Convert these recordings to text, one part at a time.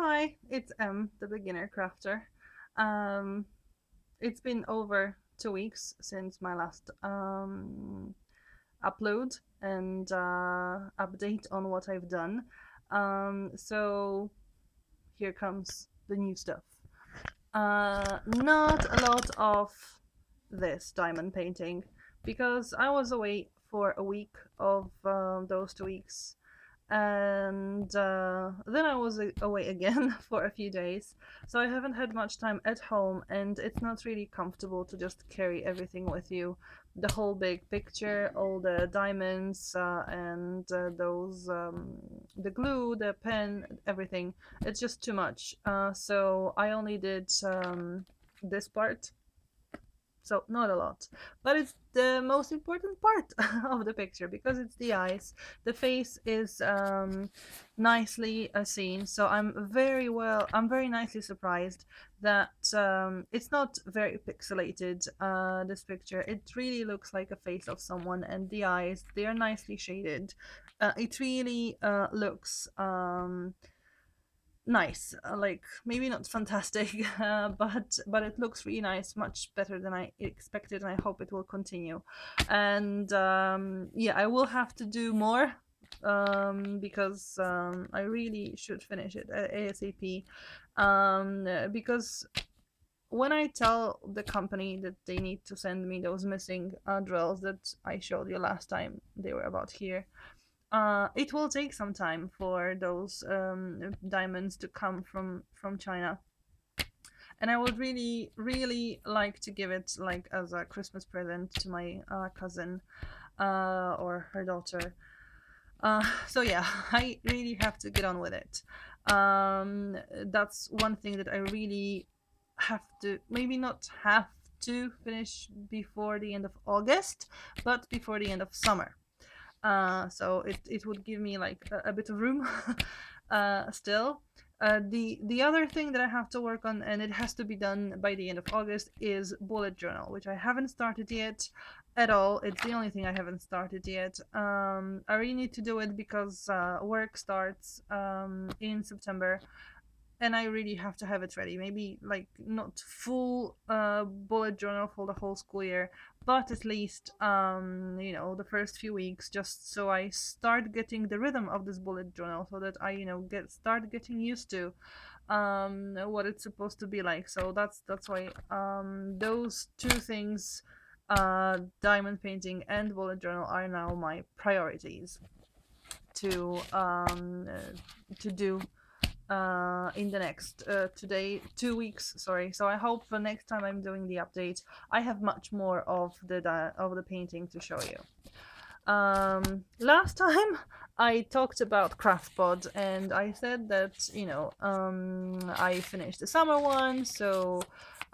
Hi, it's the beginner crafter. Um, it's been over 2 weeks since my last upload and update on what I've done. So here comes the new stuff. Not a lot of this diamond painting because I was away for a week of those 2 weeks, and then I was away again for a few days, so I haven't had much time at home, and it's not really comfortable to just carry everything with you. The whole big picture, all the diamonds, and those the glue, the pen, everything. It's just too much. So I only did this part, so not a lot, but it's the most important part of the picture because it's the eyes. The face is nicely seen, so I'm very nicely surprised that it's not very pixelated. This picture, it really looks like a face of someone, and the eyes, they are nicely shaded. It really looks nice, like maybe not fantastic, but it looks really nice, much better than I expected, and I hope it will continue. And yeah, I will have to do more because I really should finish it ASAP, because when I tell the company that they need to send me those missing drills that I showed you last time, they were about here, it will take some time for those diamonds to come from China, and I would really, really like to give it like as a Christmas present to my cousin or her daughter. So yeah, I really have to get on with it. That's one thing that I really have to, maybe not have to finish before the end of August, but before the end of summer. So it would give me like a bit of room still. The other thing that I have to work on, and it has to be done by the end of August, is bullet journal, which I haven't started yet at all. It's the only thing I haven't started yet. I really need to do it because work starts in September, and I really have to have it ready. Maybe like not full bullet journal for the whole school year, but at least the first few weeks, just so I start getting the rhythm of this bullet journal, so that I get start getting used to what it's supposed to be like. So that's why those two things, diamond painting and bullet journal, are now my priorities to do in the next 2 weeks. Sorry. So I hope the next time I'm doing the update, I have much more of the painting to show you. Last time I talked about Craftpod, and I said that I finished the summer one, so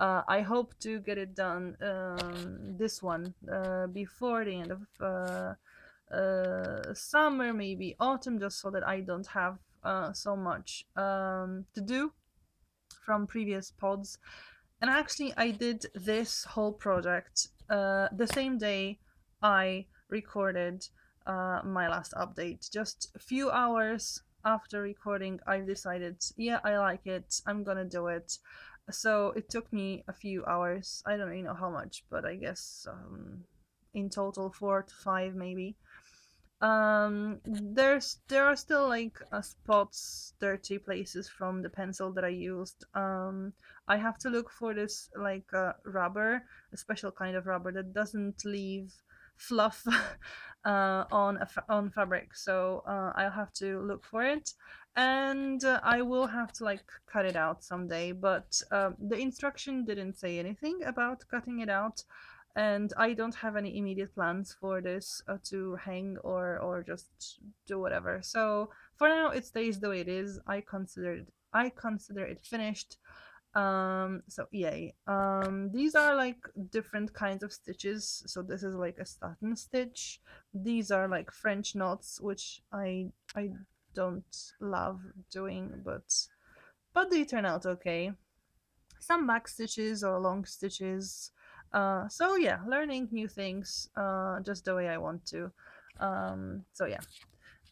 I hope to get it done, this one, before the end of summer, maybe autumn, just so that I don't have so much to do from previous pods. And actually, I did this whole project the same day I recorded my last update. Just a few hours after recording, I decided, yeah, I like it, I'm gonna do it. So it took me a few hours. I don't really know how much, but I guess in total 4 to 5 maybe. There are still like spots, dirty places from the pencil that I used. I have to look for this like rubber, a special kind of rubber that doesn't leave fluff on fabric, so I'll have to look for it, and I will have to like cut it out someday, but the instruction didn't say anything about cutting it out, and I don't have any immediate plans for this to hang or just do whatever. So for now, it stays the way it is. I consider it finished. So yay. These are like different kinds of stitches. So this is like a satin stitch. These are like French knots, which I don't love doing, but they turn out okay. Some back stitches or long stitches. So yeah, learning new things just the way I want to. So yeah.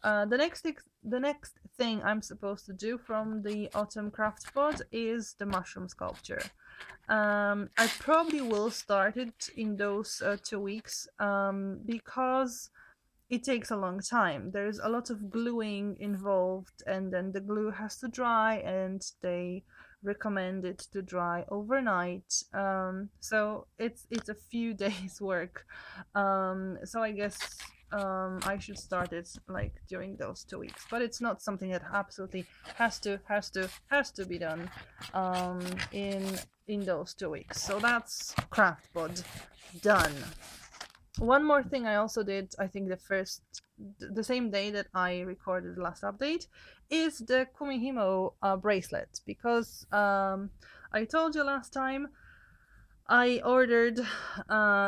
The next the next thing I'm supposed to do from the autumn Craftpod is the mushroom sculpture. I probably will start it in those 2 weeks because it takes a long time. There's a lot of gluing involved, and then the glue has to dry, and they recommend it to dry overnight. So it's a few days work. So I guess I should start it like during those 2 weeks, but it's not something that absolutely has to be done um, in those 2 weeks. So that's Craftpod done. One more thing I also did, I think the same day that I recorded the last update, is the Kumihimo bracelet, because I told you last time I ordered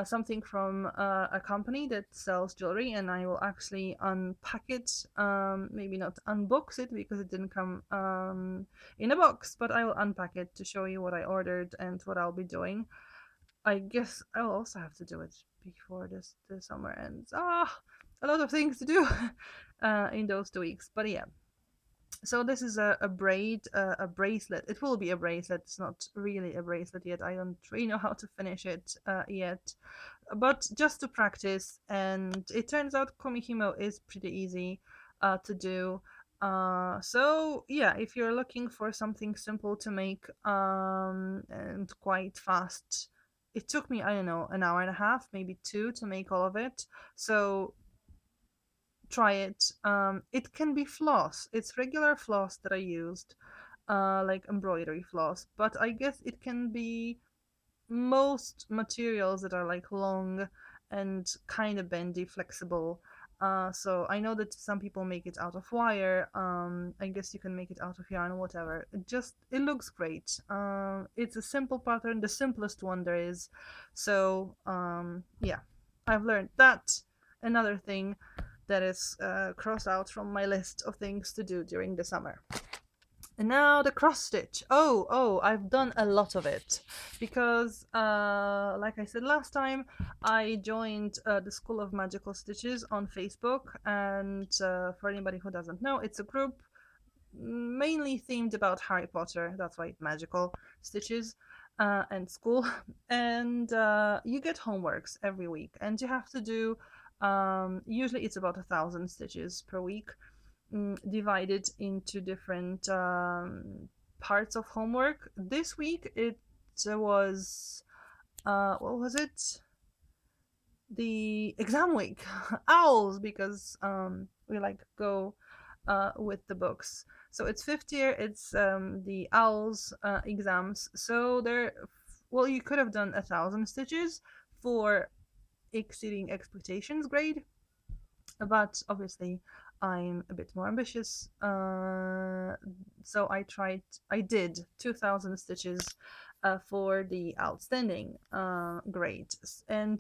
something from a company that sells jewelry, and I will actually unpack it. Maybe not unbox it because it didn't come in a box, but I will unpack it to show you what I ordered and what I'll be doing. I guess I'll also have to do it before the summer ends. A lot of things to do in those 2 weeks. But yeah, so this is a bracelet. It will be a bracelet. It's not really a bracelet yet. I don't really know how to finish it yet, but just to practice. And it turns out Komihimo is pretty easy to do. So yeah, if you're looking for something simple to make and quite fast, it took me, I don't know, an hour and a half, maybe two, to make all of it. So try it. It can be floss. It's regular floss that I used, like embroidery floss, but I guess it can be most materials that are like long and kind of bendy, flexible. So I know that some people make it out of wire. I guess you can make it out of yarn or whatever. It looks great. It's a simple pattern, the simplest one there is. So yeah, I've learned that. Another thing that is crossed out from my list of things to do during the summer. And now the cross stitch. Oh, I've done a lot of it because, like I said last time, I joined the School of Magical Stitches on Facebook. And for anybody who doesn't know, it's a group mainly themed about Harry Potter. That's why it's magical stitches and school. And you get homeworks every week, and you have to do. Usually, it's about 1,000 stitches per week, divided into different parts of homework. This week it was what was it? The exam week. Owls, because we like go with the books. So it's fifth year. It's the owls exams. So well, you could have done 1,000 stitches for exceeding expectations grade, but obviously I'm a bit more ambitious. So I did 2,000 stitches for the outstanding grade. And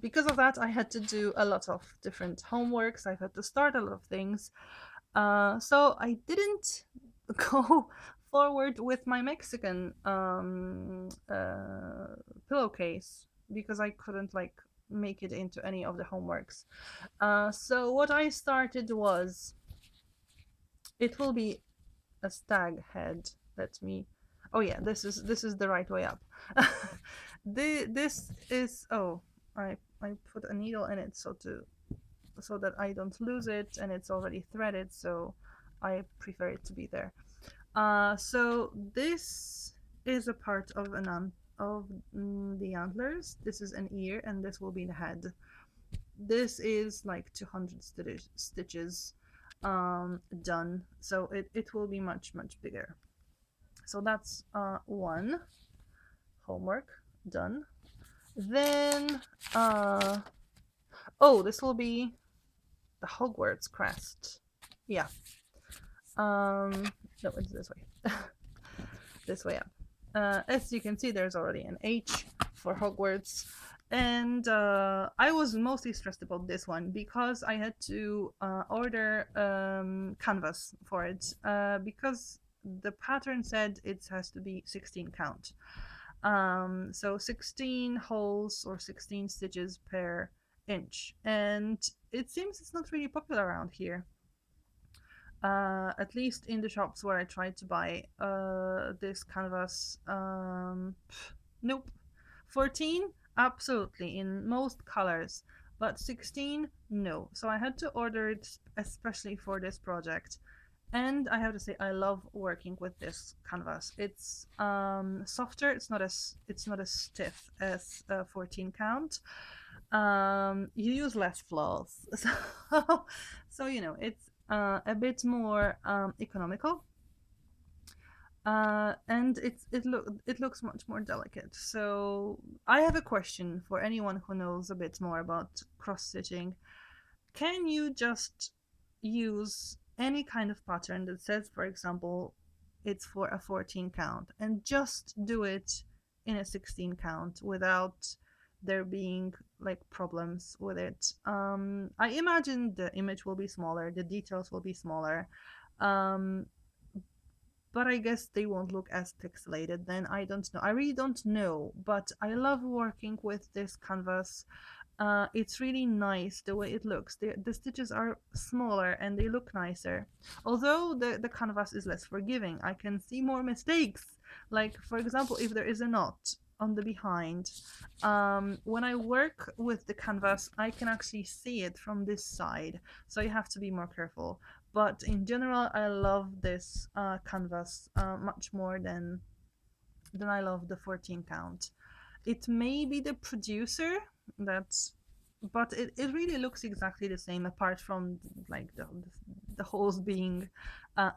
because of that, I had to do a lot of different homeworks. I had to start a lot of things. So I didn't go forward with my Mexican pillowcase because I couldn't make it into any of the homeworks. So what I started was, it will be a stag head. Oh yeah, this is the right way up. This is, I put a needle in it so that I don't lose it, and it's already threaded, so I prefer it to be there. So this is a part of the antlers. This is an ear, and this will be the head. This is like 200 stitches done, so it will be much bigger. So that's one homework done. Then this will be the Hogwarts Crest. Yeah. No, it's this way. This way up. As you can see, there's already an H for Hogwarts. And I was mostly stressed about this one because I had to order canvas for it because the pattern said it has to be 16 count. So 16 holes or 16 stitches per inch. And it seems it's not really popular around here. At least in the shops where I tried to buy this canvas. Nope. 14, absolutely, in most colors, but 16, no. So I had to order it especially for this project. And I have to say, I love working with this canvas. It's softer. It's not as stiff as 14 count. You use less floss, so it's a bit more economical. And it looks much more delicate. So I have a question for anyone who knows a bit more about cross stitching. Can you just use any kind of pattern that says, for example, it's for a 14 count, and just do it in a 16 count without there being like problems with it? I imagine the image will be smaller, the details will be smaller, but I guess they won't look as pixelated then. I don't know. I really don't know, but I love working with this canvas. It's really nice the way it looks. The stitches are smaller and they look nicer. Although the canvas is less forgiving, I can see more mistakes. Like, for example, if there is a knot on the behind, when I work with the canvas, I can actually see it from this side. So you have to be more careful. But in general, I love this canvas much more than I love the 14 count. It may be the producer that's, but it really looks exactly the same, apart from like the holes being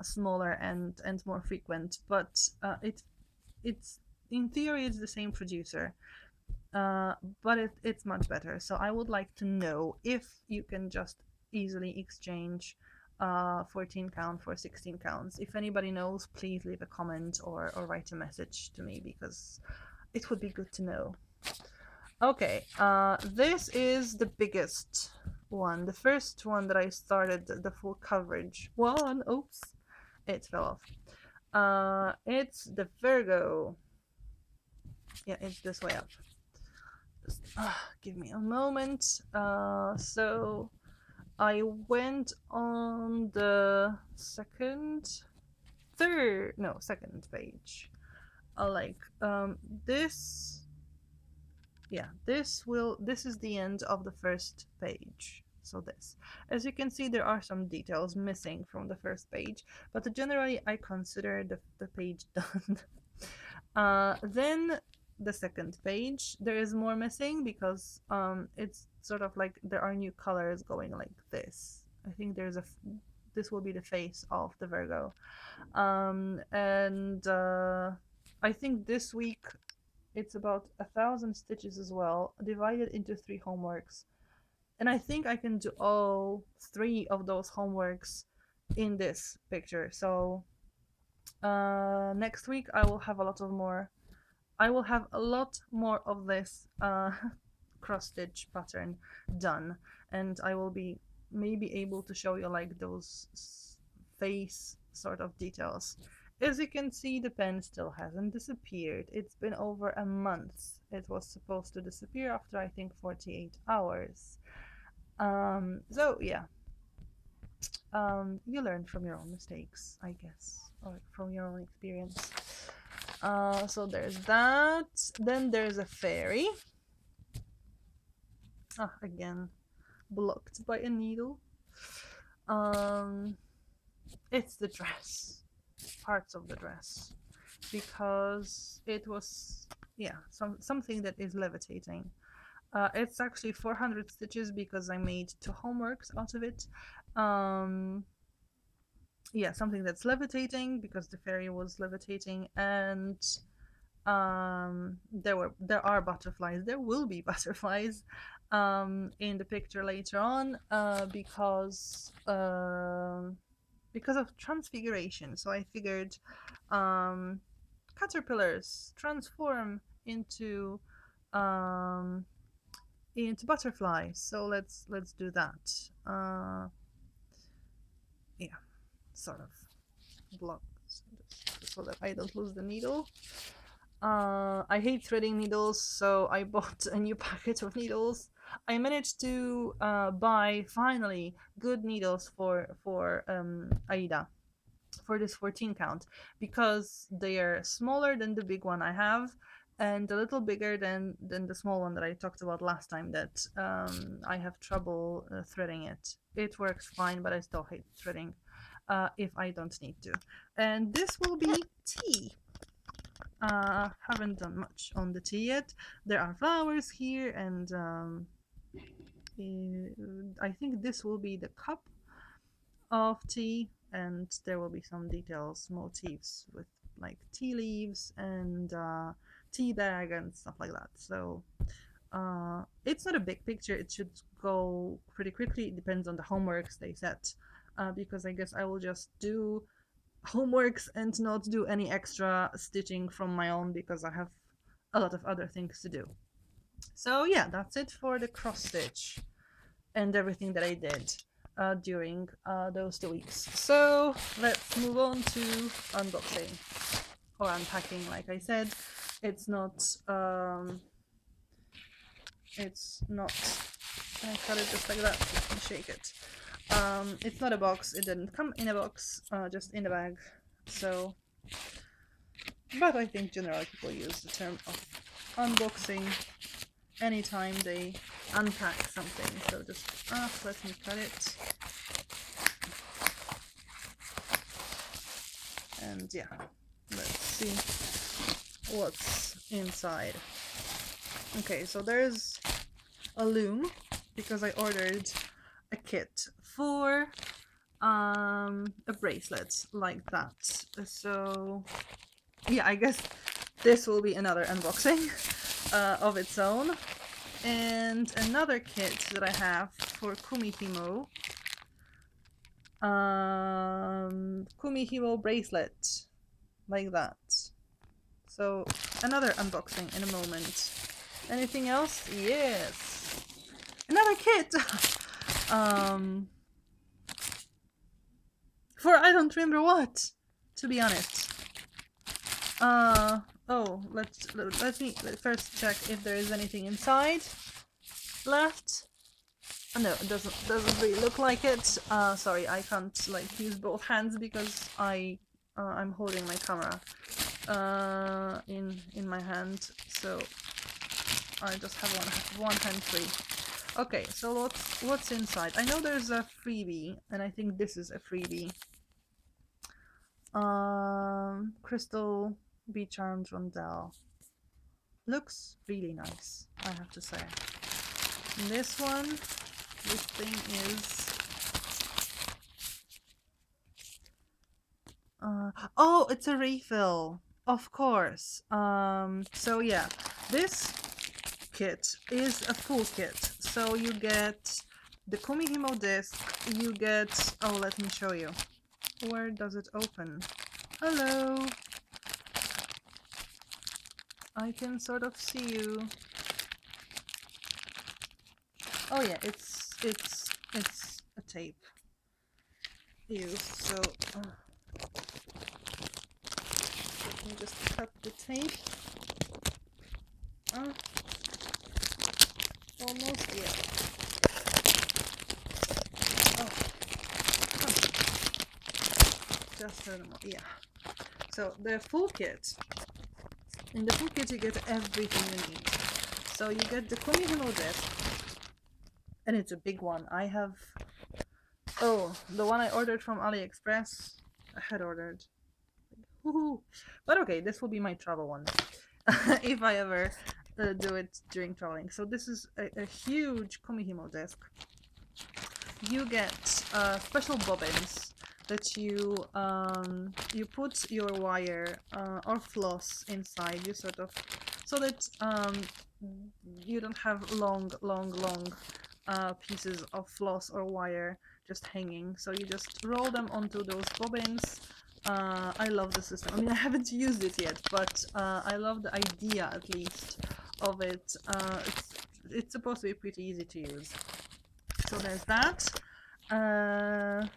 smaller and more frequent. But it's in theory it's the same producer, but it's much better. So I would like to know if you can just easily exchange 14 count for 16 counts. If anybody knows, please leave a comment or write a message to me, because it would be good to know. Okay, this is the biggest one, the first one that I started the full coverage one. Oops, it fell off. It's the Virgo. Yeah, it's this way up. Just give me a moment. So I went on the second page. This. Yeah, this is the end of the first page. So this, as you can see, there are some details missing from the first page, but generally I consider the page done. Then the second page, there is more missing because it's sort of like there are new colors going like this. I think this will be the face of the Virgo. And I think this week it's about 1,000 stitches as well, divided into 3 homeworks. And I think I can do all 3 of those homeworks in this picture. So next week I will have a lot more of this cross stitch pattern done, and I will be maybe able to show you like those face sort of details. As you can see, the pen still hasn't disappeared. It's been over a month. It was supposed to disappear after, I think, 48 hours. So yeah, you learn from your own mistakes, I guess, or from your own experience. So there's that. Then there's a fairy. Again, blocked by a needle. It's the dress. Parts of the dress, because it was something that is levitating. It's actually 400 stitches because I made 2 homeworks out of it. Something that's levitating because the fairy was levitating, and there are butterflies. There will be butterflies in the picture later on, because of transfiguration. So I figured caterpillars transform into butterflies. So let's do that. Sort of block so that I don't lose the needle. I hate threading needles, so I bought a new packet of needles. I managed to buy finally good needles for Aida for this 14 count, because they are smaller than the big one I have, and a little bigger than the small one that I talked about last time, that I have trouble threading it. It works fine, but I still hate threading if I don't need to. And this will be tea. Haven't done much on the tea yet. There are flowers here, and I think this will be the cup of tea, and there will be some details, motifs with like tea leaves and tea bag and stuff like that. So it's not a big picture. It should go pretty quickly. It depends on the homeworks they set, because I guess I will just do homeworks and not do any extra stitching from my own, because I have a lot of other things to do. So yeah, that's it for the cross stitch and everything that I did during those 2 weeks. So let's move on to unboxing or unpacking. Like I said, it's not can I cut it just like that? Let me shake it. It's not a box. It didn't come in a box, just in a bag. So, but I think generally people use the term of unboxing anytime they unpack something. So just let me cut it. And yeah, let's see what's inside. Okay, so there's a loom, because I ordered a kit for a bracelet like that. So yeah, I guess this will be another unboxing of its own. And another kit that I have for Kumihimo, Kumihimo Bracelet like that. So another unboxing in a moment. Anything else? Yes, another kit. For I don't remember what, to be honest. Oh, let me first check if there is anything inside left. Oh, no, it doesn't really look like it. Sorry, I can't like use both hands because I'm holding my camera in my hand, so I just have one hand free. Okay, so what's inside? I know there's a freebie, and I think this is a freebie. Crystal Bee Charmed Rondelle. Looks really nice, I have to say. And this thing is... oh, it's a refill, of course. So yeah, this kit is a full kit. So you get the Kumihimo disc, you get... oh, let me show you. Where does it open? Hello! I can sort of see you. Oh yeah, it's a tape used, so let me just cut the tape. Almost, yeah. Oh, just a little more, yeah. So the full kit. In the full kit you get everything you need. So you get the Kumihimo disc, and it's a big one. I have... oh, the one I ordered from AliExpress. I had ordered. Woohoo! But okay, this will be my travel one. If I ever do it during traveling. So this is a huge Kumihimo disc. You get special bobbins that you put your wire or floss inside. You sort of... so that you don't have long pieces of floss or wire just hanging. So you just roll them onto those bobbins. I love the system. I mean, I haven't used it yet, but I love the idea, at least, of it. It's supposed to be pretty easy to use. So there's that. And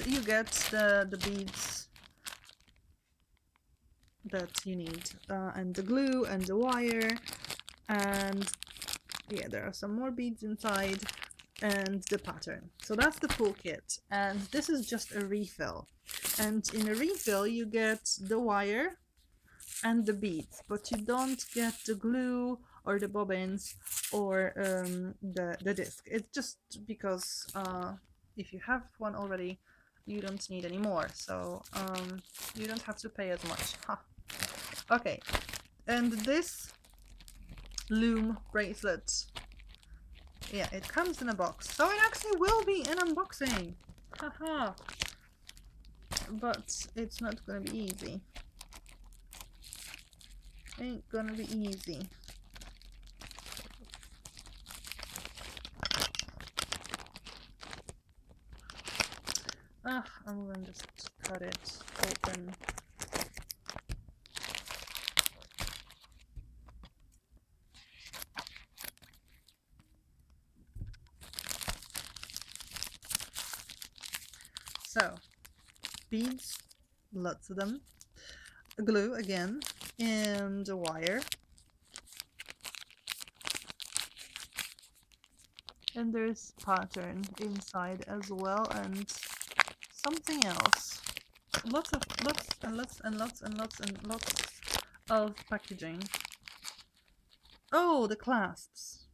you get the beads that you need, and the glue and the wire, and yeah, there are some more beads inside, and the pattern. So that's the full kit, and this is just a refill. And in a refill you get the wire and the beads, but you don't get the glue or the bobbins or the disc. It's just because if you have one already, you don't need any more, so you don't have to pay as much. Huh. Okay, and this Loom bracelet, yeah, it comes in a box, so it actually will be an unboxing. Haha. But it's not gonna be easy. Ain't gonna be easy. I'm gonna just cut it open. So, beads, lots of them, glue again, and a wire. And there's pattern inside as well, and something else. Lots of packaging. Oh, the clasps.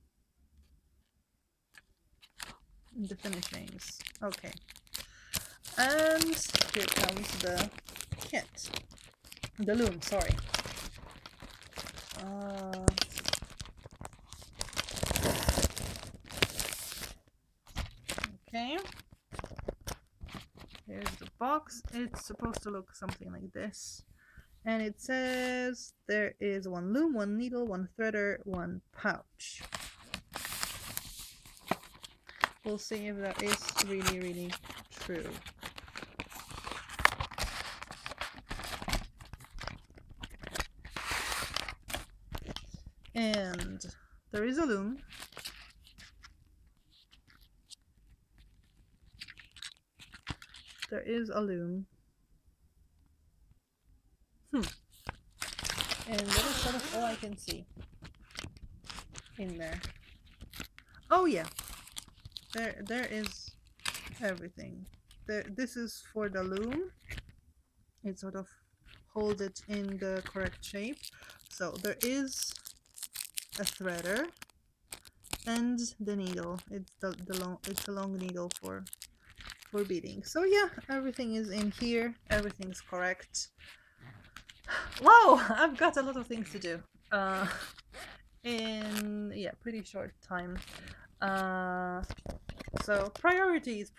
The finishings. Okay. And here comes the kit. The loom, sorry. Okay. Here's the box. It's supposed to look something like this. And it says there is one loom, one needle, one threader, one pouch. We'll see if that is really true. And there is a loom. There is a loom. And that is sort of all I can see in there. Oh yeah, there is everything. This is for the loom. It sort of holds it in the correct shape. So there is a threader and the needle. It's the long needle for beading. So yeah, everything is in here. Everything's correct. Wow, I've got a lot of things to do in pretty short time. So priorities.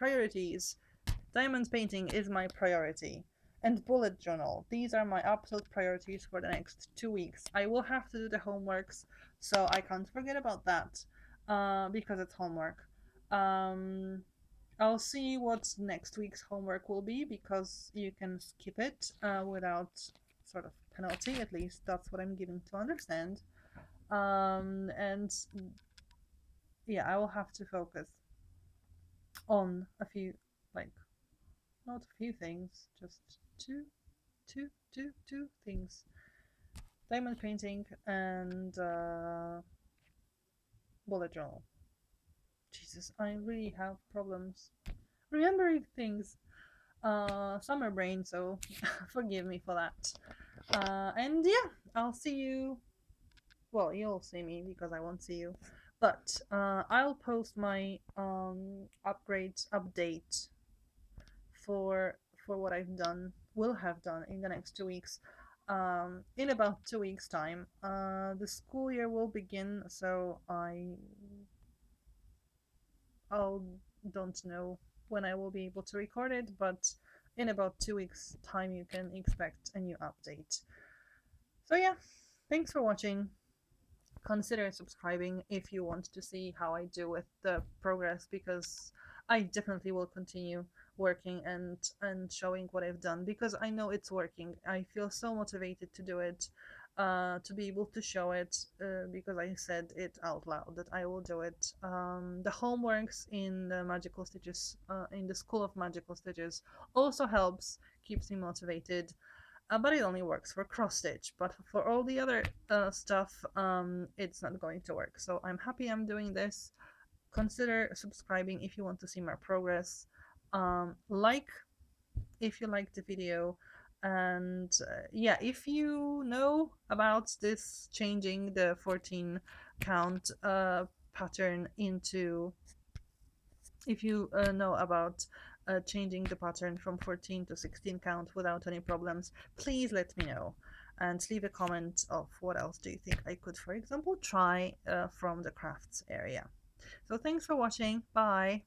Diamond painting is my priority, and bullet journal. These are my absolute priorities for the next 2 weeks. I will have to do the homeworks, so I can't forget about that because it's homework. I'll see what next week's homework will be, because you can skip it without sort of penalty. At least that's what I'm giving to understand. And yeah, I will have to focus on a few, like, not a few things, just two things: diamond painting and bullet journal. Jesus, I really have problems remembering things. Summer brain, so forgive me for that. And yeah, I'll see you. Well, you'll see me because I won't see you. But I'll post my update for what I've done, will have done in the next 2 weeks. In about 2 weeks' time, the school year will begin, so I don't know when I will be able to record it, but in about 2 weeks' time you can expect a new update. So yeah, thanks for watching. Consider subscribing if you want to see how I do with the progress, because I definitely will continue working and showing what I've done, because I know it's working. I feel so motivated to do it, to be able to show it, because I said it out loud that I will do it. The homeworks in the Magical Stitches, in the School of Magical Stitches, also helps, keeps me motivated. but it only works for cross stitch. But for all the other stuff, it's not going to work. So I'm happy I'm doing this. Consider subscribing if you want to see more progress. Like if you liked the video, and yeah, if you know about this changing the 14 count pattern into, if you know about changing the pattern from 14 to 16 count without any problems, please let me know and leave a comment of what else do you think I could, for example, try from the crafts area. So thanks for watching. Bye.